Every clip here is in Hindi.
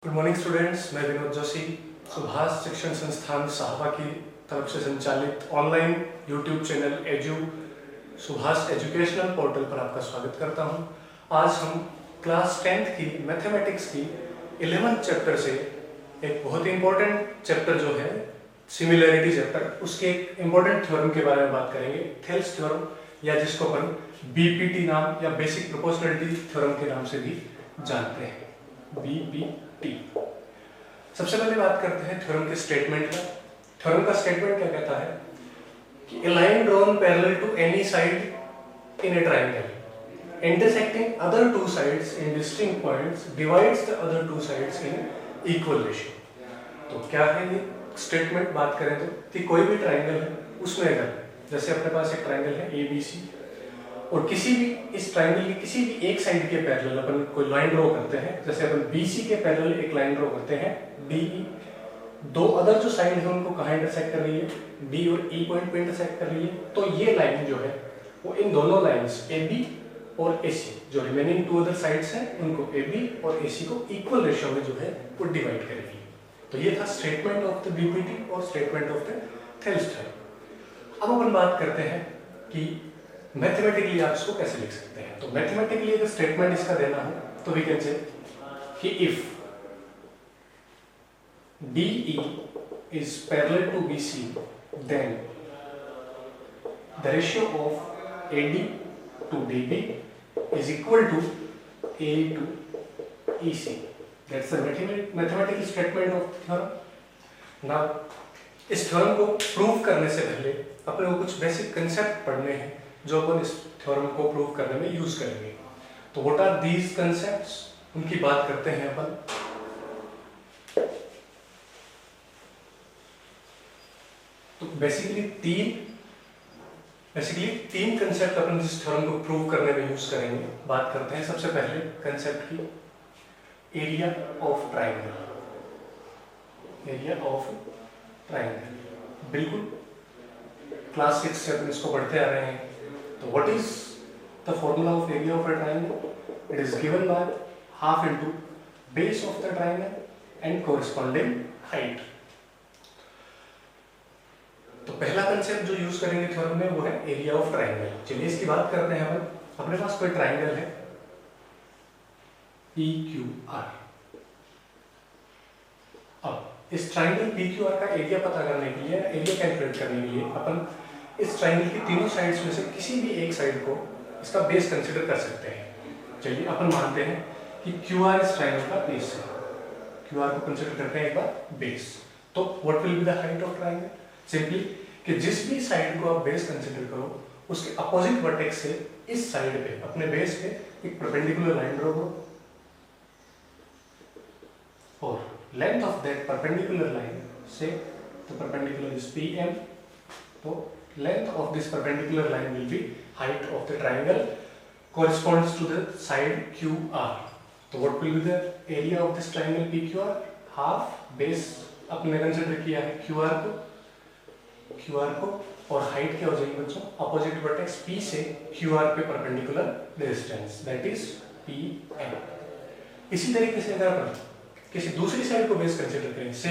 गुड मॉर्निंग स्टूडेंट्स, मैं विनोद जोशी सुभाष शिक्षण संस्थान साहबा की तरफ से संचालित online YouTube channel edu Subhash educational portal पर आपका स्वागत करता हूं। आज हम क्लास 10th की मैथमेटिक्स की 11th चैप्टर से एक बहुत ही इंपॉर्टेंट चैप्टर जो है सिमिलैरिटी चैप्टर, उसके एक इंपॉर्टेंट थ्योरम के बारे में बात करेंगे, थेल्स थ्योरम, या जिसको अपन बीपीटी नाम या बेसिक प्रोपोर्शनलिटी थ्योरम के नाम से भी जानते हैं, बीपीटी। सबसे पहले बात करते हैं थ्योरम के स्टेटमेंट का। थ्योरम का स्टेटमेंट क्या कहता है कि a line drawn parallel to any side in a triangle intersecting other two sides in distinct points divides the other two sides in equal ratio। तो क्या है ये स्टेटमेंट? बात करें तो कि कोई भी ट्राइंगल है, उसमें अगर जैसे अपने पास एक ट्राइंगल है ABC और किसी भी इस ट्राइंगल की किसी भी एक साइड के पैरेलल अपन कोई लाइन ड्रॉ करते हैं, जैसे अपन BC के पैरेलल एक लाइन ड्रॉ करते हैं DE, दो अदर जो साइड है उनको कहाँ इंटरसेक्ट कर रही है? D और E पॉइंट पे इंटरसेक्ट कर रही है। तो ये लाइन जो है वो इन दोनों लाइंस AB और AC, जो रिमेनिंग टू अदर साइड्स हैं, उनको AB और AC को इक्वल रेशियो में जो है वो डिवाइड करेगी। तो ये था स्टेटमेंट ऑफ द बीपीटी और statement of the Thales theorem. अब अपन बात करते हैं कि मैथमेटिकली आप इसको कैसे लिख सकते हैं। तो मैथमेटिकली अगर स्टेटमेंट इसका देना है तो वी कैन से कि if DE is parallel to BC, then the ratio of AD to DB is equal to A to EC. That's the mathematical statement of theorem. Now, इस थ्योरम को प्रूव करने से पहले अपने को कुछ बेसिक कंसेप्ट पढ़ने हैं जो अपन इस थ्योरम को प्रूव करने में यूज करेंगे। तो व्हाट आर दीज कंसेप्ट्स, उनकी बात करते हैं अपन। तो बेसिकली तीन कंसेप्ट अपन इस थ्योरम को प्रूव करने में यूज करेंगे। बात करते हैं सबसे पहले कंसेप्ट की, area of triangle. Area of triangle बिल्कुल क्लास 6 से अपन इसको पढ़ते आ रहे हैं। तो what is the formula of area of a triangle? It is given by half into base of the triangle and corresponding height. तो पहला कंसेप्ट जो यूज करेंगे थ्योरम में वो है एरिया ऑफ ट्राइंगल। चलिए इसकी बात करते हैं अपन। अपने पास कोई ट्राइंगल है PQR। अब इस ट्राइंगल PQR का एरिया पता करने के लिए, एरिया कैलकुलेट करने के लिए अपन इस ट्राइंगल की तीनों साइड्स में से किसी भी एक साइड को इसका बेस कंसीडर कर सकते हैं। चलिए अपन मानते हैं कि QR इस ट्राइंगल का बेस है। QR को कंसीडर करते हैं एक बार बेस। तो what will be the height of triangle? Simply कि जिस भी साइड को आप बेस कंसीडर करो उसके अपोजिट वर्टेक्स से इस साइड पे, अपने बेस पे एक परपेंडिकुलर लाइन ड्रॉ करो और length of that perpendicular line से the perpendicular is PM, तो length of this perpendicular line will be height of the triangle corresponds to the side QR. तो what will be the area of this triangle PQR? half base अपने कंसीडर किया है QR को और हाइट क्या हो जाएगी बच्चों? अपोजिट वर्टेक्स P से QR पे perpendicular distance, that is PM। इसी तरीके से अगर अपन किसी दूसरी साइड को बेस कंसीडर करें, से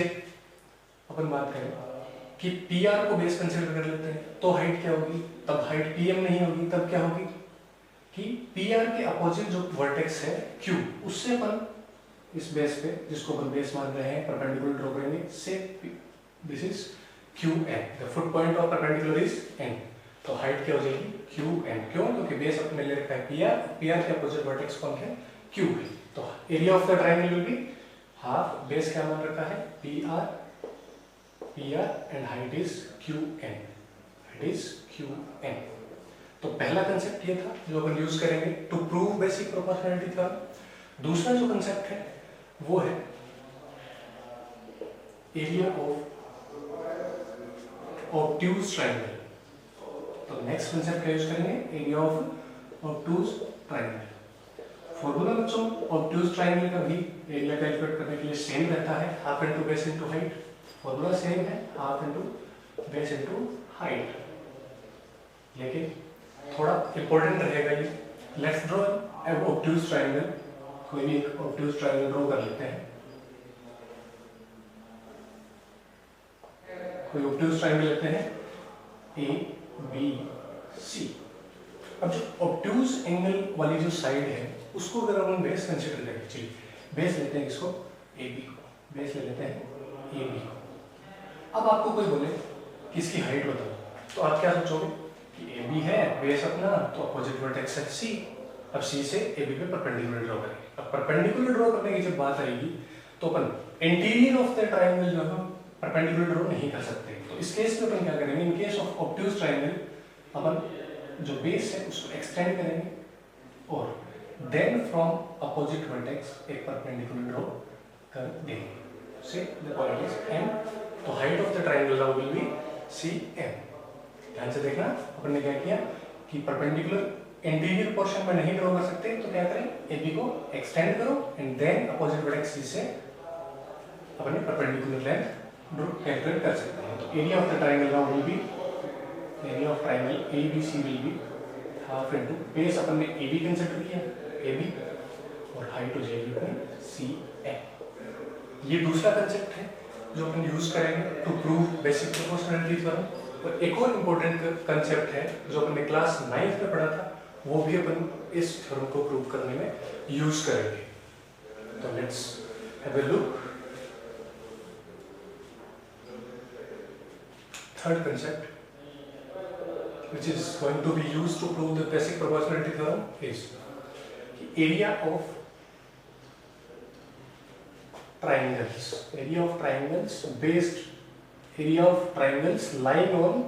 अपन बात करें कि PR को बेस कंसीडर कर लेते हैं, तो हाइट क्या होगी? तब हाइट PM नहीं होगी, तब क्या होगी कि PR के अपोजिट जो वर्टेक्स है Q, उससे अपन इस बेस पे, जिसको अपन बेस मान रहे हैं, परपेंडिकुलर ड्रॉ करेंगे, से this is QN, the foot point of perpendicular is N। तो हाइट क्या हो जाएगी? QN। क्यों? क्योंकि बेस अपने ले रखा है PR के अपोजिट वर्टेक्स कौन है? Q है। तो area of the triangle will be half, base क्या मान रखा है? PR and height is QN। तो पहला कंसेप्ट ये था जो अपन यूज करेंगे to prove basic proportionality theorem. दूसरा जो कंसेप्ट है वो है एरिया ऑफ ऑब्ट्यूज ट्राइंगल। तो नेक्स्ट कंसेप्ट क्या यूज करेंगे? Area of obtuse triangle. Formula बच्चों ऑब्ट्यूज ट्राइंगल का भी एरिया कैलकुलेट करने के लिए सेम रहता है, half into base into height. Formula same है, half into base into height, लेकिन थोड़ा इंपॉर्टेंट रहेगा ये। Let's draw an obtuse triangle. कोई भी एक ऑब्ट्यूज ट्रायंगल ड्रॉ कर लेते हैं। कोई ऑब्ट्यूज ट्रायंगल लेते हैं ए बी सी। अब जो ऑब्ट्यूज एंगल वाली जो साइड है उसको अगर हम बेस कंसिडर करें, चलिए बेस लेते हैं इसको ए बी को, बेस ले लेते हैं ए बी को। अब आपको कोई बोले कि इसकी हाइट बताओ, तो आप क्या सोचोगे कि ए बी है बेस अपना, तो अपोजिट वर्टेक्स है सी। अब सी से ए बी पे परपेंडिकुलर ड्रॉ करेंगे। अब परपेंडिकुलर ड्रॉ करने की जब बात आएगी तो अपन इंटीरियर ऑफ द ट्रायंगल जो हम परपेंडिकुलर ड्रॉ नहीं कर सकते। तो इस केस में अपन क्या करेंगे, in case of obtuse triangle अपन जो बेस है उसको एक्सटेंड करेंगे और देन फ्रॉम अपोजिट वर्टेक्स एक परपेंडिकुलर ड्रॉ कर देंगे। Say the point is M, तो height of the triangle now will be C M. ध्यान से देखना, अपन ने क्या किया कि परपेंडिकुलर इंटीरियर पोर्शन में नहीं ड्रॉ कर सकते तो क्या करें, ए बी को एक्सटेंड करो एंड देन अपोजिट वर्टेक्स सी से अपने परपेंडिकुलर लेंथ ड्रॉ कैलकुलेट कर सकते हैं। तो area of the triangle now will be, area of triangle A B C will be half into base अपन ने ए बी कंसीडर किया ए बी और हाइट हो जाएगी अपनी सी एम। ये दूसरा कंसेप्ट है जो अपन यूज करेंगे to prove basic proportionality theorem. और एक और इम्पोर्टेंट कंसेप्ट है जो अपन ने क्लास 9th में पढ़ा था, वो भी अपन इस थ्योरम को प्रूव करने में यूज करेंगे। तो let's have a look. Third concept which is going to be used to prove the basic proportionality theorem is area of triangles, area of triangles based, area of triangles lying on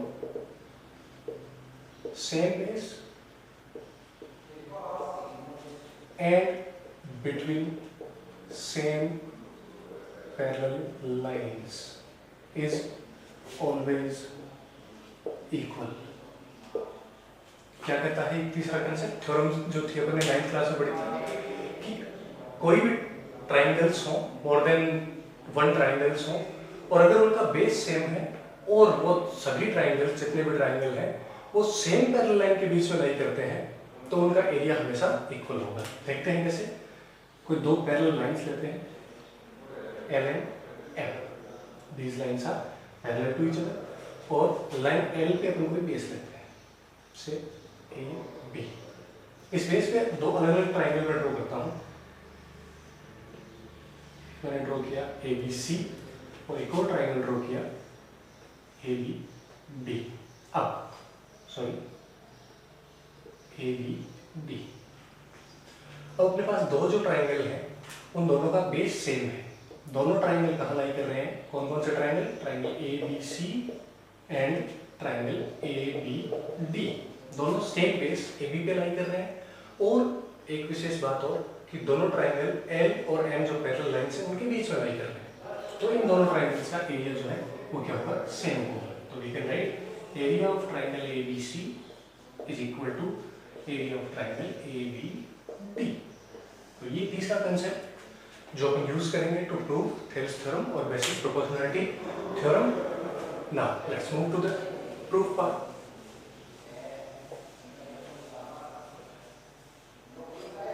same base and between same parallel lines is always equal। क्या कहता है तीसरा कंसेप्ट, थ्योरम जो थी अपन ने 9th क्लास में पढ़ी थी कि कोई भी ट्रायंगल्स हो, मोर देन वन ट्रायंगल्स हो, और अगर उनका बेस सेम है और वो सभी ट्रायंगल्स जितने भी ट्रायंगल हैं वो सेम पैरेलल लाइन के बीच में लाई करते हैं तो उनका एरिया हमेशा इक्वल होगा। देखते हैं कैसे। कोई दो पैरेलल लाइंस लेते हैं L and M, these lines are parallel to each other, और लाइन एल पे अपन कोई बेस लेते हैं से ए बी। इस बेस पे दो अलग अलग ट्रायंगल में ड्रॉ करता हूं। मैंने ड्रॉ किया ए बी सी और एक और ट्रायंगल ड्रॉ किया ए बी डी। अब सॉरी ए बी डी। अब अपने पास दो जो ट्रायंगल हैं उन दोनों का बेस सेम है। दोनों ट्रायंगल कहाँ लाई कर रहे हैं, कौन कौन से triangle, triangle A B C and triangle A B D, दोनों सेम बेस ए बी पे लाई कर रहे हैं। और एक विशेष बात और कि दोनों ट्रायंगल एल और एम जो पैरेलल लाइंस हैं उनके बीच में लाई कर रहे हैं, तो इन दोनों ट्रायंगल्स का एरिया जो है वो क्या होगा, सेम होगा। तो we can write area of triangle A B C is equal to area of triangle A B D. तो ये तीसरा कंसेप्ट जो हम यूज करेंगे टू प्रूव थेल्स थ्योरम और basic proportionality theorem. Now let's move to the proof part.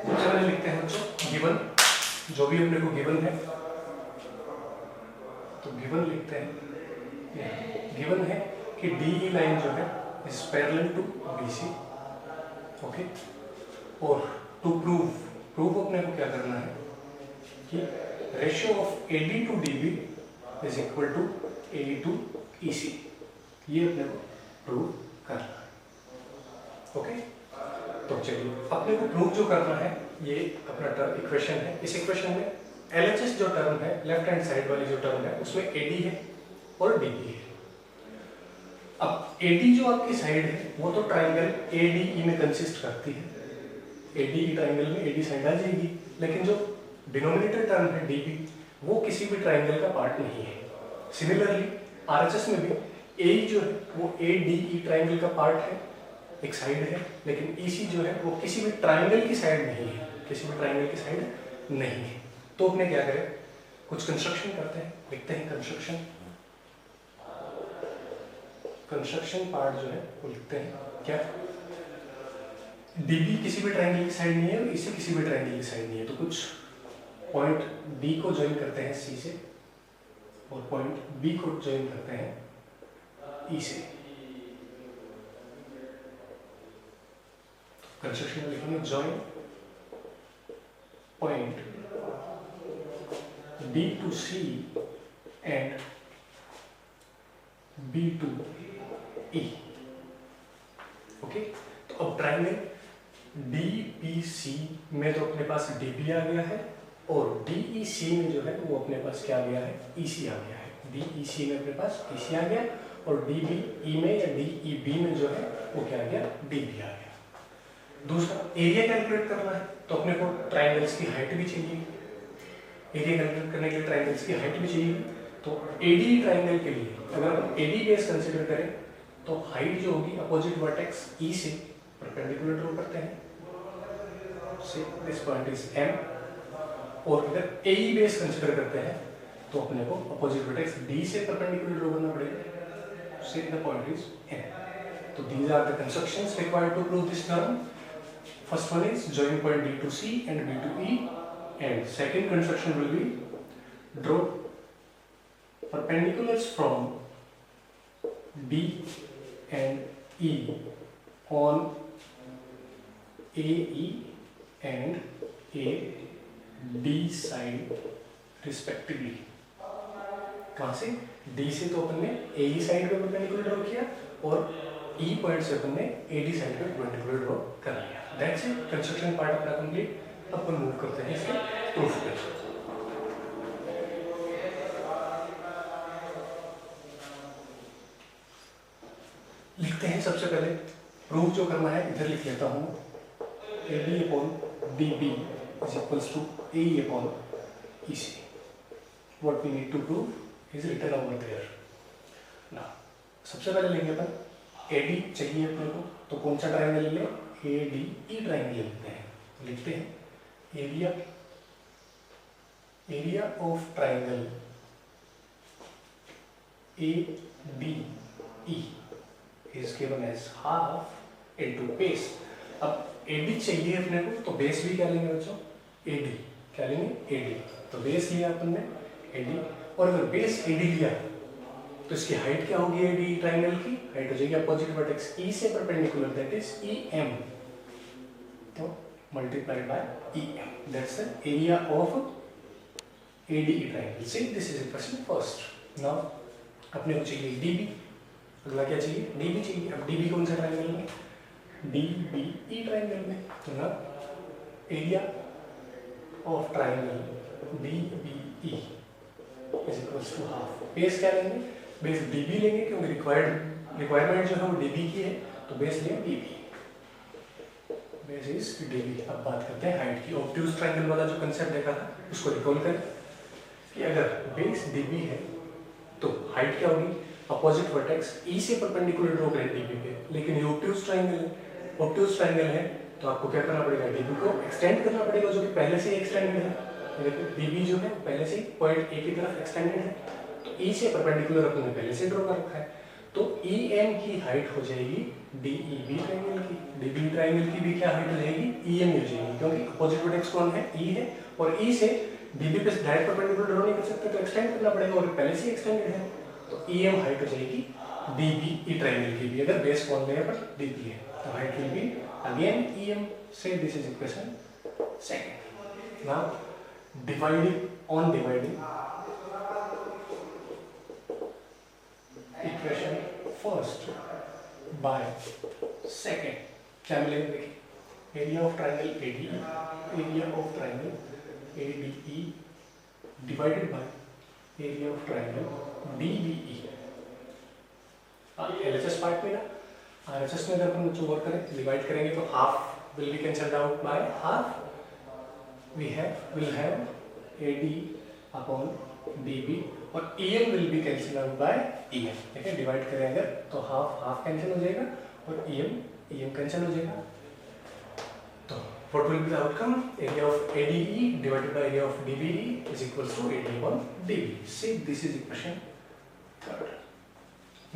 सबसे पहले लिखते हैं बच्चों गिवन, जो भी अपने को गिवन है तो गिवन लिखते हैं। गिवन है कि डी लाइन जो है is parallel to BC, okay. और टू प्रूव अपने को क्या करना है कि ratio of AD to DB is equal to AD to EC, ये अपने को प्रूव करना है, ओके। तो चलिए अपने को प्रूव जो करना है ये अपना टर्म इक्वेशन है। इस इक्वेशन में LHS जो टर्म है, लेफ्ट हैंड साइड वाली जो टर्म है उसमें AD है और DB है। अब AD जो आपकी साइड है वो तो ट्रायंगल ADE में कंसिस्ट करती है, ADE ट्रायंगल में AD साइड आ जाएगी, लेकिन जो डिनोमिनेटर टर्म है DB वो किसी भी ट्रायंगल का पार्ट नहीं है। सिमिलरली RHS में भी AE जो है वो ADE ट्रायंगल का पार्ट है, एक साइड है, लेकिन EC जो है वो किसी भी ट्रायंगल की साइड नहीं है, किसी भी ट्रायंगल की साइड नहीं है। तो अपने क्या करें, कुछ कंस्ट्रक्शन करते हैं, लिखते हैं कंस्ट्रक्शन पार्ट जो है वो लिखते हैं क्या, DB किसी भी ट्रायंगल की साइड नहीं है और EC किसी भी ट्रायंगल की साइड नहीं है। तो कुछ पॉइंट D को ज्वाइन करते हैं C से और पॉइंट B को ज्वाइन करते हैं ई से। कंस्ट्रक्शन में लिखेंगे join point D to C and B to E। Okay, तो अब ट्राइंगल DBC में तो अपने पास DB आ गया है और DEC में जो है वो अपने पास क्या आ गया है, EC आ गया है। DEC में अपने पास EC आ गया और DBE में या DEB में जो है वो क्या आ गया, DB आ गया। दूसरा एरिया कैलकुलेट करना है तो अपने को ट्राइंगल्स की हाइट भी चाहिए। एरिया कैलकुलेट करने के लिए ट्राइंगल्स की हाइट भी चाहिए। तो AD ट्राइंगल के लिए अगर हम AD बेस कंसीडर करें तो हाइट जो होगी अपोजिट वर्टेक्स E से परपेंडिकुलर ड्रॉ करते हैं, से दिस पॉइंट इज M। और अगर AE बेस कंसीडर करते हैं तो अपने को अपोजिट वर्टेक्स D से परपेंडिकुलर ड्रॉ करना पड़ेगा, से द पॉइंट इज M। तो these are the constructions required to prove this theorem. First one is join point D to C and B to E, and second construction will be draw perpendiculars from D and E on AE and AD side respectively। कहाँ से? D से तो अपन ने AE साइड पे परपेंडिकुलर ड्रॉ किया और E पॉइंट से अपन ने AD साइड पे परपेंडिकुलर ड्रॉ कर लिया। दैट्स इट, कंस्ट्रक्शन पार्ट अपना कंप्लीट। अपन मूव करते हैं इसके प्रूफ पे। लिखते हैं सबसे पहले प्रूफ जो करना है, इधर लिख लेता हूँ AD upon DB is equals to AE upon EC. What we need to prove is written over there. Now, सबसे पहले लेंगे अपन AD चाहिए अपने को, तो कौन सा ट्राइंगल ले लें, ADE ट्राइंगल लेते हैं। लिखते हैं area of triangle ADE is given as half into base। अब AD चाहिए अपने को तो बेस भी क्या लेंगे बच्चों, AD। क्या लेंगे, AD। तो बेस लिया अपन ने AD, और अगर बेस AD लिया तो इसकी हाइट क्या होगी, AD ट्राइंगल की हाइट हो जाएगी अपोजिट वर्टेक्स E से परपेंडिकुलर, दैट इज EM। तो multiplied by EM, that's the area of ADE triangle. See this is equation first. Now अपने को चाहिए DB, अगला क्या चाहिए, DB चाहिए। अब DB कौन सा ट्राइंगल में, DBE ट्राइंगल में। तो ना area of triangle DBE is equals to half. Base क्या लेंगे, बेस DB लेंगे क्योंकि रिक्वायरमेंट जो है वो DB की है, तो बेस लेंगे DB, बेस इज DB। अब बात करते हैं हाइट की। ऑब्ट्यूज ट्राइंगल वाला जो कंसेप्ट देखा था उसको रिकॉल करें कि अगर बेस DB है तो हाइट क्या होगी, अपोजिट वर्टेक्स E से परपेंडिकुलर ड्रॉ करें DB पे। लेकिन ये ऑब्ट्यूज ट्राइंगल है तो आपको क्या करना पड़ेगा, DB को एक्सटेंड करना पड़ेगा, जो कि पहले से ही एक्सटेंडेड है। DB जो है पहले से ही पॉइंट A की तरफ एक्सटेंडेड है, तो E से परपेंडिकुलर अपन ने पहले से ड्रॉ कर रखा है। तो EM की हाइट हो जाएगी DEB ट्राइंगल की। DB ट्राइंगल की भी क्या हाइट हो जाएगी, EM हो जाएगी, क्योंकि अपोजिट वर्टेक्स कौन है, E है, और E से DB पे डायरेक्ट परपेंडिकुलर ड्रॉ नहीं कर सकते, तो एक्सटेंड करना पड़ेगा, और पहले से एक्सटेंडेड है, तो EM हाइट हो जाएगी DBE ट्राइंगल की भी, अगर बेस कौन है पर DB है, तो height will be again EM। से this is equation second. Now dividing equation first by second, क्या मिलेगा देखिए, area of triangle ADE, area of triangle ADE divided by area of triangle DBE। LHS part में ना, RHS में अगर हम बच्चों वर्क करें, डिवाइड करेंगे तो half will be cancelled out by half, will have AD upon DB, और EM will be cancel out by EM। ठीक है, डिवाइड करेंगे तो हाफ कैंसिल हो जाएगा और EM कैंसिल हो जाएगा। तो what will be the outcome, area of ADE divided by area of DBE is equals to AD upon DB। See, this is equation third।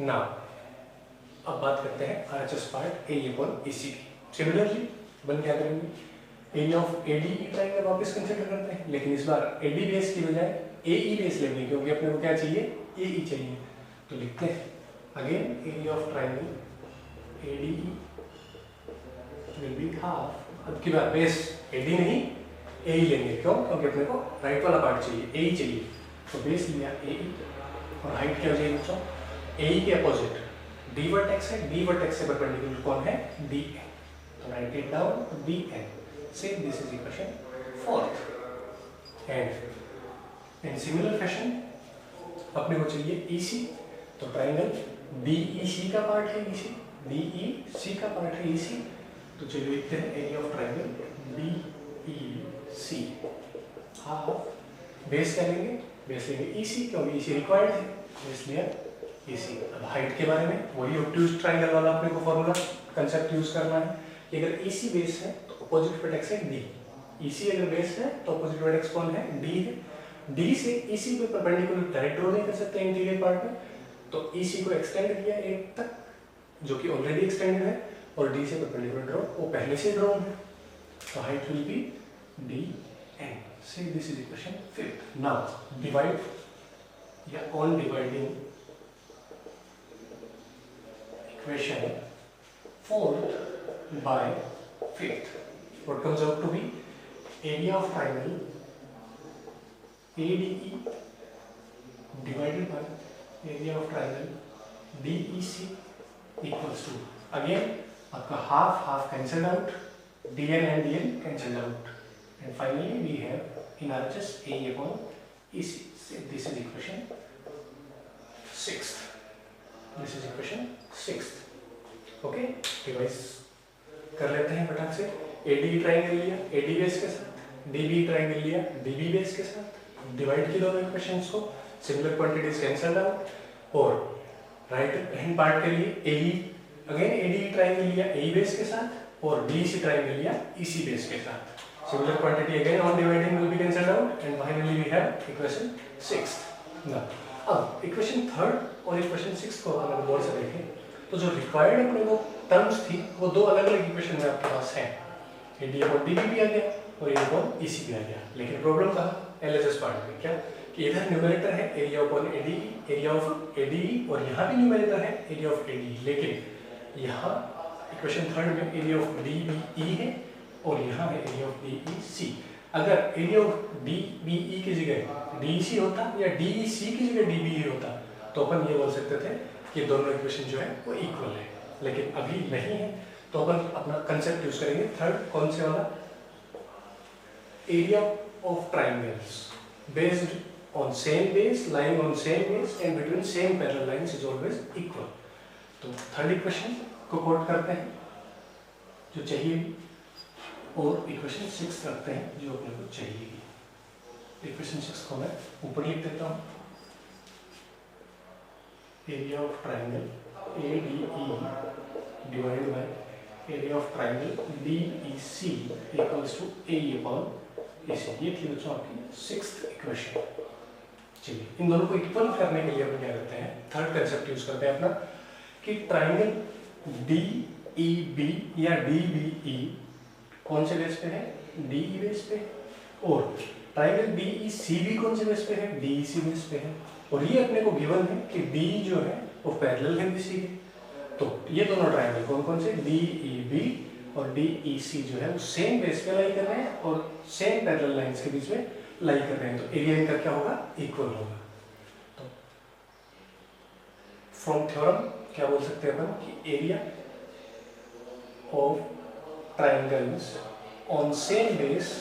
now अब बात करते हैं RHS part AE upon EC की। सिमिलरली अपन क्या करेंगे, एरिया ऑफ ADE ट्राइंगल वापस कंसीडर करते हैं, लेकिन इस बार AD बेस की बजाय AE बेस लेंगे, क्योंकि अपने को क्या चाहिए, AE चाहिए। तो लिखते हैं again area of triangle ADE will be half. अब की बार बेस AD नहीं AE लेंगे, क्यों? क्योंकि अपने को राइट वाला पार्ट चाहिए, AE चाहिए, तो बेस लिया AE और हाइट क्या हो जाएगी बच्चों? AE के अपोजिट D वर्टेक्स है, D वर्टेक्स से परपेंडिकुलर कौन है? DN, तो right it down DN say this is equation 4th। And in similar fashion अपने को चाहिए EC, तो ट्राइंगल DEC का पार्ट है EC, DEC का पार्ट है EC, तो चलिए लिखते हैं area of triangle DEC half. Base क्या लेंगे? बेस लेंगे EC, क्योंकि EC रिक्वायर्ड है, इसलिए EC। अब हाइट के बारे में वही ऑब्ट्यूज ट्राइंगल वाला अपने को फॉर्मूला कंसेप्ट यूज करना है कि अगर EC बेस है तो अपोजिट वर्टेक्स है D, EC अगर बेस है तो अपोजिट वर्टेक्स कौन है? D है। D से EC पे परपेंडिकुलर डायरेक्ट ड्रॉ नहीं कर सकते इंटीरियर पार्ट में, तो EC को एक्सटेंड किया 8 तक, जो कि ऑलरेडी एक्सटेंडेड है, और D से परपेंडिकुलर ड्रॉ वो पहले से ड्रॉ है, तो height will be DN। Say this is equation 5th। Now divide या on dividing equation 4th by 5th, what comes out to be area of triangle ADE divided by area of triangle DEC equals to, again आपका half cancelled out, DN and DN cancelled out, and finally we have in RHS AE upon EC. So this is equation 6th. This is equation 6th. Okay, revise कर लेते हैं फटाक से। ADE ट्राइंगल लिया AD बेस के साथ, DB ट्राइंगल लिया DB बेस के साथ, डिवाइड की दोनों इक्वेशंस को, सिमिलर क्वांटिटीज कैंसिल आउट, और राइट हैंड पार्ट के लिए AE अगेन ADE ट्राइंगल लिया AE बेस के साथ, और DEC ट्राइंगल लिया EC बेस के साथ, similar quantity again on dividing will be cancelled out, and finally we have equation 6th। Now अब इक्वेशन 3rd और इक्वेशन 6th को अगर गौर से देखें तो जो रिक्वायर्ड अपने को टर्म्स थी वो दो अलग अलग इक्वेशन में आपके पास है, AD अपॉन DB भी आ गया और AD अपॉन EC भी आ गया, लेकिन प्रॉब्लम कहाँ? LHS पार्ट में, क्या कि इधर न्यूमरेटर है area upon ADE, area of ADE, और यहाँ भी न्यूमरेटर है एरिया ऑफ ADE, लेकिन यहाँ इक्वेशन 3rd में एरिया ऑफ DBE है और यहाँ है एरिया ऑफ DEC। अगर एरिया ऑफ DBE की जगह DEC होता या DEC की जगह DBE होता तो अपन ये बोल सकते थे कि दोनों इक्वेशन जो है वो इक्वल है, लेकिन अभी नहीं है, तो अपन अपना कंसेप्ट यूज करेंगे 3rd, कौन से वाला? Area of triangles based on same base, lying on same base and between same parallel lines is always equal. तो 3rd इक्वेशन को कोट करते हैं जो चाहिए, और इक्वेशन 6 रखते हैं जो अपने को चाहिए। इक्वेशन 6 को मैं ऊपर लिख देता हूँ, area of triangle ADE divided by area of triangle DEC equals to AE upon EC। ये थी बच्चों आपकी 6th इक्वेशन। चलिए इन दोनों को इक्वल करने के लिए हम क्या करते हैं? 3rd कंसेप्ट यूज करते हैं अपना कि ट्राइंगल DEB या DBE कौन से बेस पे है? DE बेस पे, और ट्राइंगल DEC भी कौन से बेस पे है? DEC बेस पे है, और ये अपने को गिवन है कि D जो है वो पैरेलल है BC के, तो ये दोनों ट्राइंगल कौन कौन से? DEB और DEC जो है वो सेम बेस पे लाई कर रहे हैं और सेम पैरेलल लाइंस के बीच में लाई कर रहे हैं, तो एरिया इनका क्या होगा? इक्वल होगा। तो फ्रॉम थ्योरम क्या बोल सकते हैं अपन कि area of triangles on same base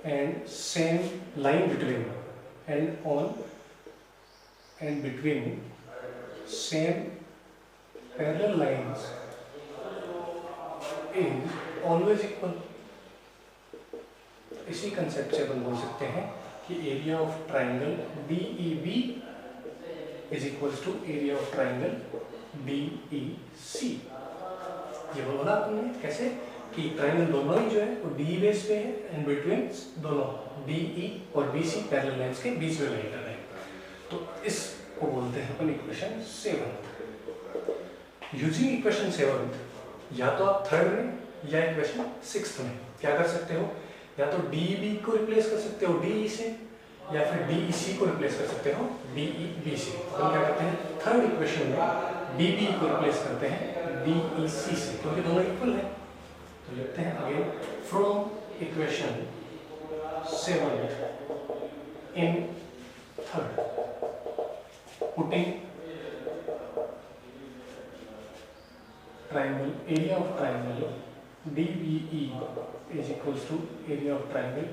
and same line between and between same parallel lines is always equal। इसी कंसेप्ट से अपन बोल सकते हैं कि area of triangle DEB is equals to area of triangle DEC। ये बोला आपने कैसे कि ट्राइंगल दोनों ही जो है वो DE बेस पे है एंड बिटवीन दोनों DE और BC पैरेलल लाइंस के बीच में लाई कर रहे हैं, तो इसको बोलते हैं अपन इक्वेशन 7। यूजिंग इक्वेशन 7 या तो आप 3rd में या इक्वेशन 6th में क्या कर सकते हो? या तो DEB को रिप्लेस कर सकते हो DE से, या फिर DEC को रिप्लेस कर सकते हो DEBC। तो हम क्या करते हैं, थर्ड इक्वेशन में DB को रिप्लेस करते हैं DEC से, क्योंकि दोनों इक्वल है। तो लिखते हैं again, from equation 7 in third putting triangle, area of triangle DBE is equals to area of triangle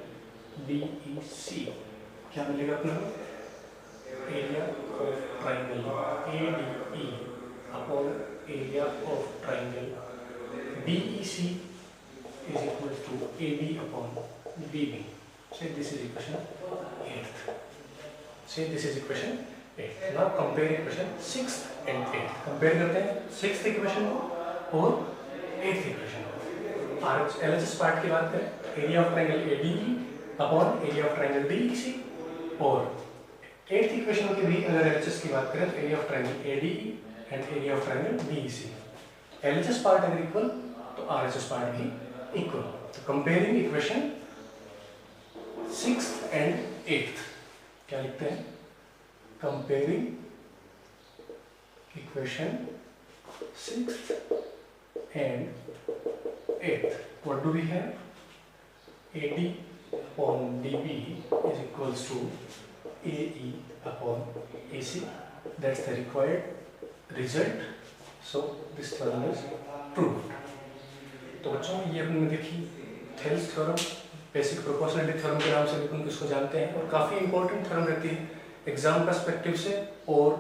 DEC। क्या मिलेगा अपने को, area of triangle ADE upon area of triangle DEC is equals to AB upon BB। Say this is equation 8th। Say this is equation 8th। Now compare equation 6th and 8th। compare करते हैं 6th equation को और 8th इक्वेशन को। LHS पार्ट की बात करें, area of triangle ADE upon area of triangle DEC, और 8th इक्वेशन की भी अगर LHS की बात करें तो area of triangle ADE and area of triangle DEC। LHS part अगर इक्वल तो RHS पार्ट भी इक्वल। तो comparing equation 6th and 8th, क्या लिखते हैं, comparing equation 6th and 8th, what do we have? AD upon DB is equals to AE upon AC। That's the required result। So this theorem is proved। तो बच्चों ये हमने देखी Thales theorem, basic proportionality theorem के नाम से भी तुम इसको जानते हैं, और काफ़ी इंपॉर्टेंट थ्योरम रहती है एग्जाम पर्सपेक्टिव से, और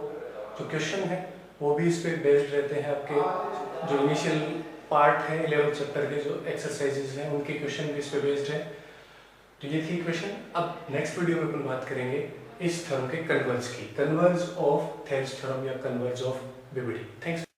जो क्वेश्चन है वो भी इस पर बेस्ड रहते हैं। आपके जो इनिशियल पार्ट है 11th चैप्टर के जो एक्सरसाइजेज हैं उनके क्वेश्चन भी इस पे बेस्ड है। तो ये थी क्वेश्चन। अब नेक्स्ट वीडियो में अपन बात करेंगे इस थ्योरम के कन्वर्ज की, कन्वर्ज ऑफ थेल्स थ्योरम या कन्वर्ज ऑफ BBD। थैंक्स।